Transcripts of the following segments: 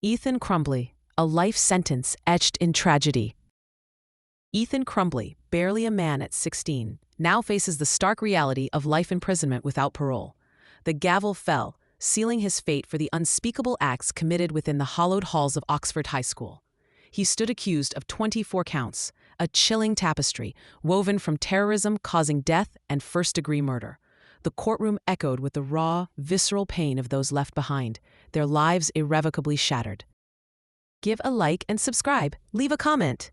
Ethan Crumbley, a life sentence etched in tragedy. Ethan Crumbley, barely a man at 16, now faces the stark reality of life imprisonment without parole. The gavel fell, sealing his fate for the unspeakable acts committed within the hallowed halls of Oxford High School. He stood accused of 24 counts, a chilling tapestry woven from terrorism causing death and first-degree murder. The courtroom echoed with the raw, visceral pain of those left behind, their lives irrevocably shattered. Give a like and subscribe. Leave a comment.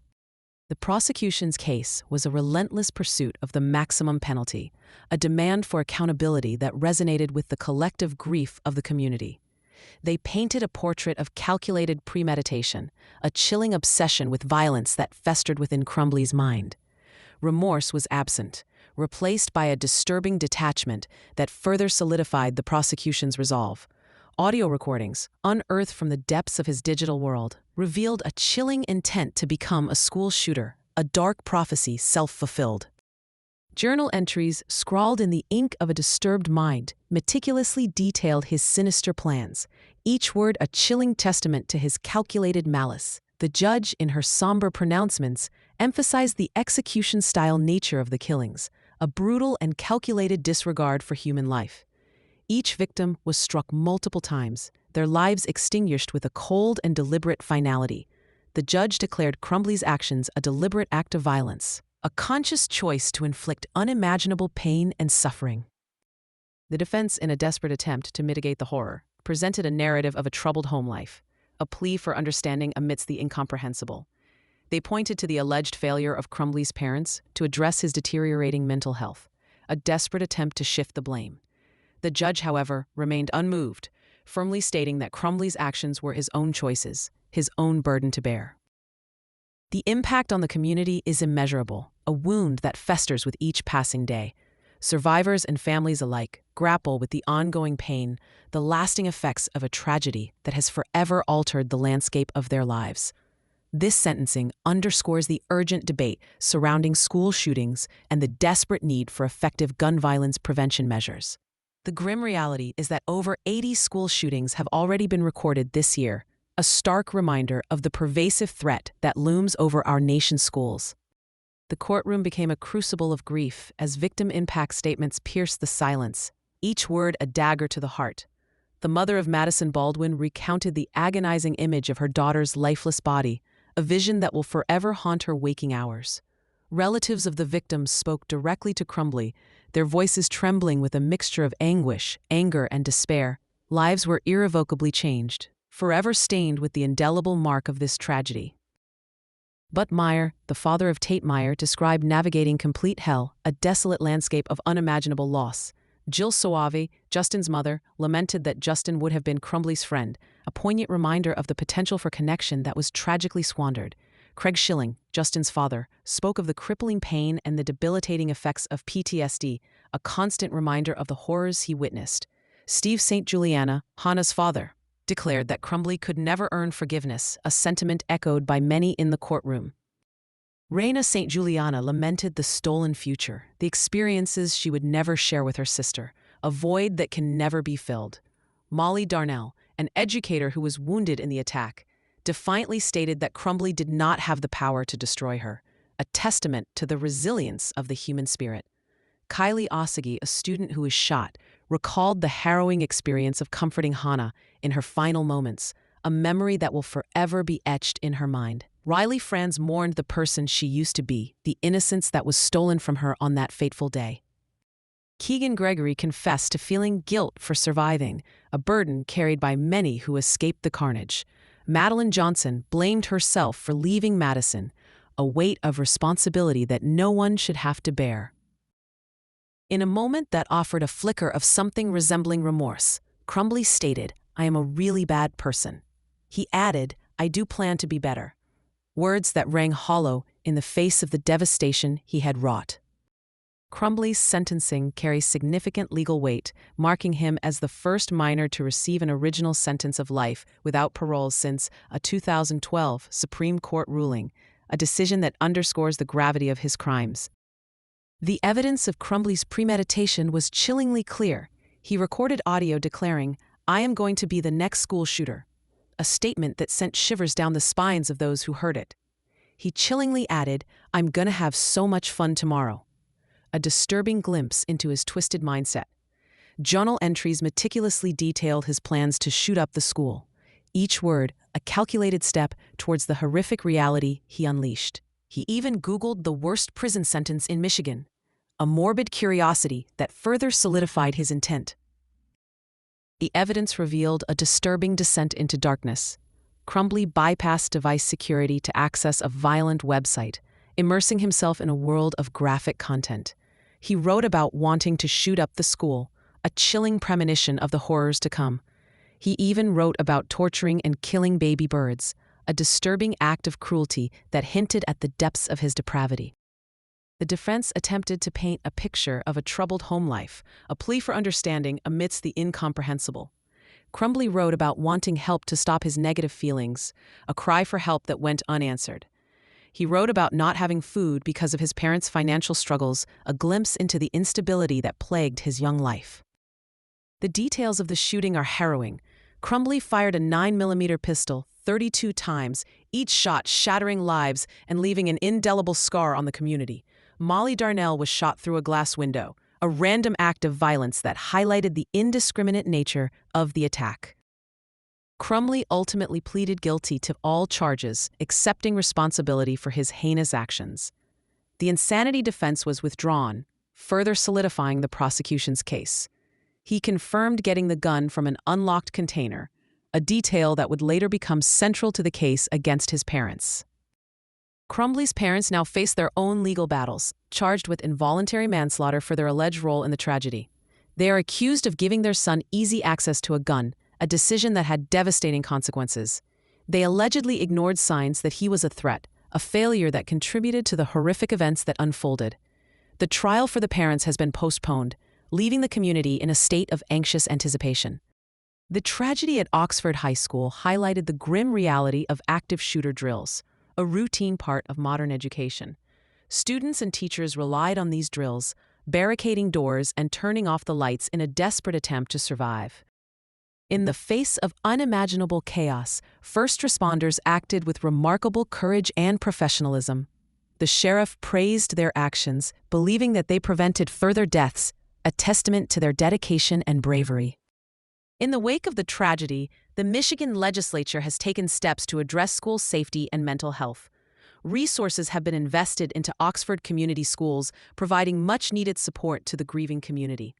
The prosecution's case was a relentless pursuit of the maximum penalty, a demand for accountability that resonated with the collective grief of the community. They painted a portrait of calculated premeditation, a chilling obsession with violence that festered within Crumbley's mind. Remorse was absent, replaced by a disturbing detachment that further solidified the prosecution's resolve. Audio recordings, unearthed from the depths of his digital world, revealed a chilling intent to become a school shooter, a dark prophecy self-fulfilled. Journal entries scrawled in the ink of a disturbed mind meticulously detailed his sinister plans, each word a chilling testament to his calculated malice. The judge, in her somber pronouncements, emphasized the execution-style nature of the killings, a brutal and calculated disregard for human life. Each victim was struck multiple times, their lives extinguished with a cold and deliberate finality. The judge declared Crumbley's actions a deliberate act of violence, a conscious choice to inflict unimaginable pain and suffering. The defense, in a desperate attempt to mitigate the horror, presented a narrative of a troubled home life, a plea for understanding amidst the incomprehensible. They pointed to the alleged failure of Crumbley's parents to address his deteriorating mental health, a desperate attempt to shift the blame. The judge, however, remained unmoved, firmly stating that Crumbley's actions were his own choices, his own burden to bear. The impact on the community is immeasurable, a wound that festers with each passing day. Survivors and families alike grapple with the ongoing pain, the lasting effects of a tragedy that has forever altered the landscape of their lives. This sentencing underscores the urgent debate surrounding school shootings and the desperate need for effective gun violence prevention measures. The grim reality is that over 80 school shootings have already been recorded this year, a stark reminder of the pervasive threat that looms over our nation's schools. The courtroom became a crucible of grief as victim impact statements pierced the silence, each word a dagger to the heart. The mother of Madison Baldwin recounted the agonizing image of her daughter's lifeless body, a vision that will forever haunt her waking hours. Relatives of the victims spoke directly to Crumbley, their voices trembling with a mixture of anguish, anger, and despair. Lives were irrevocably changed, forever stained with the indelible mark of this tragedy. Bud Meyer, the father of Tate Meyer, described navigating complete hell, a desolate landscape of unimaginable loss. Jill Soave, Justin's mother, lamented that Justin would have been Crumbley's friend, a poignant reminder of the potential for connection that was tragically squandered. Craig Schilling, Justin's father, spoke of the crippling pain and the debilitating effects of PTSD, a constant reminder of the horrors he witnessed. Steve St. Juliana, Hannah's father, declared that Crumbley could never earn forgiveness, a sentiment echoed by many in the courtroom. Raina St. Juliana lamented the stolen future, the experiences she would never share with her sister, a void that can never be filled. Molly Darnell, an educator who was wounded in the attack, defiantly stated that Crumbley did not have the power to destroy her, a testament to the resilience of the human spirit. Kylie Ossagi, a student who was shot, recalled the harrowing experience of comforting Hannah in her final moments, a memory that will forever be etched in her mind. Riley Franz mourned the person she used to be, the innocence that was stolen from her on that fateful day. Keegan Gregory confessed to feeling guilt for surviving, a burden carried by many who escaped the carnage. Madeline Johnson blamed herself for leaving Madison, a weight of responsibility that no one should have to bear. In a moment that offered a flicker of something resembling remorse, Crumbley stated, "I am a really bad person." He added, "I do plan to be better." Words that rang hollow in the face of the devastation he had wrought. Crumbley's sentencing carries significant legal weight, marking him as the first minor to receive an original sentence of life without parole since a 2012 Supreme Court ruling, a decision that underscores the gravity of his crimes. The evidence of Crumbley's premeditation was chillingly clear. He recorded audio declaring, "I am going to be the next school shooter." a statement that sent shivers down the spines of those who heard it. He chillingly added, "I'm gonna have so much fun tomorrow." A disturbing glimpse into his twisted mindset. Journal entries meticulously detailed his plans to shoot up the school. Each word, a calculated step towards the horrific reality he unleashed. He even Googled the worst prison sentence in Michigan, a morbid curiosity that further solidified his intent. The evidence revealed a disturbing descent into darkness. Crumbley bypassed device security to access a violent website, immersing himself in a world of graphic content. He wrote about wanting to shoot up the school, a chilling premonition of the horrors to come. He even wrote about torturing and killing baby birds, a disturbing act of cruelty that hinted at the depths of his depravity. The defense attempted to paint a picture of a troubled home life, a plea for understanding amidst the incomprehensible. Crumbley wrote about wanting help to stop his negative feelings, a cry for help that went unanswered. He wrote about not having food because of his parents' financial struggles, a glimpse into the instability that plagued his young life. The details of the shooting are harrowing. Crumbley fired a 9mm pistol 32 times, each shot shattering lives and leaving an indelible scar on the community. Molly Darnell was shot through a glass window, a random act of violence that highlighted the indiscriminate nature of the attack. Crumbley ultimately pleaded guilty to all charges, accepting responsibility for his heinous actions. The insanity defense was withdrawn, further solidifying the prosecution's case. He confirmed getting the gun from an unlocked container, a detail that would later become central to the case against his parents. Crumbley's parents now face their own legal battles, charged with involuntary manslaughter for their alleged role in the tragedy. They are accused of giving their son easy access to a gun, a decision that had devastating consequences. They allegedly ignored signs that he was a threat, a failure that contributed to the horrific events that unfolded. The trial for the parents has been postponed, leaving the community in a state of anxious anticipation. The tragedy at Oxford High School highlighted the grim reality of active shooter drills, a routine part of modern education. Students and teachers relied on these drills, barricading doors and turning off the lights in a desperate attempt to survive. In the face of unimaginable chaos, first responders acted with remarkable courage and professionalism. The sheriff praised their actions, believing that they prevented further deaths, a testament to their dedication and bravery. In the wake of the tragedy, the Michigan legislature has taken steps to address school safety and mental health. Resources have been invested into Oxford community schools, providing much-needed support to the grieving community.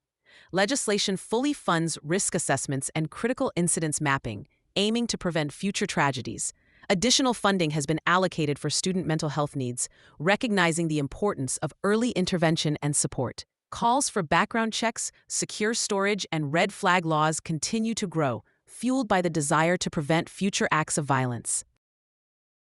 Legislation fully funds risk assessments and critical incidents mapping, aiming to prevent future tragedies. Additional funding has been allocated for student mental health needs, recognizing the importance of early intervention and support. Calls for background checks, secure storage, and red flag laws continue to grow, fueled by the desire to prevent future acts of violence.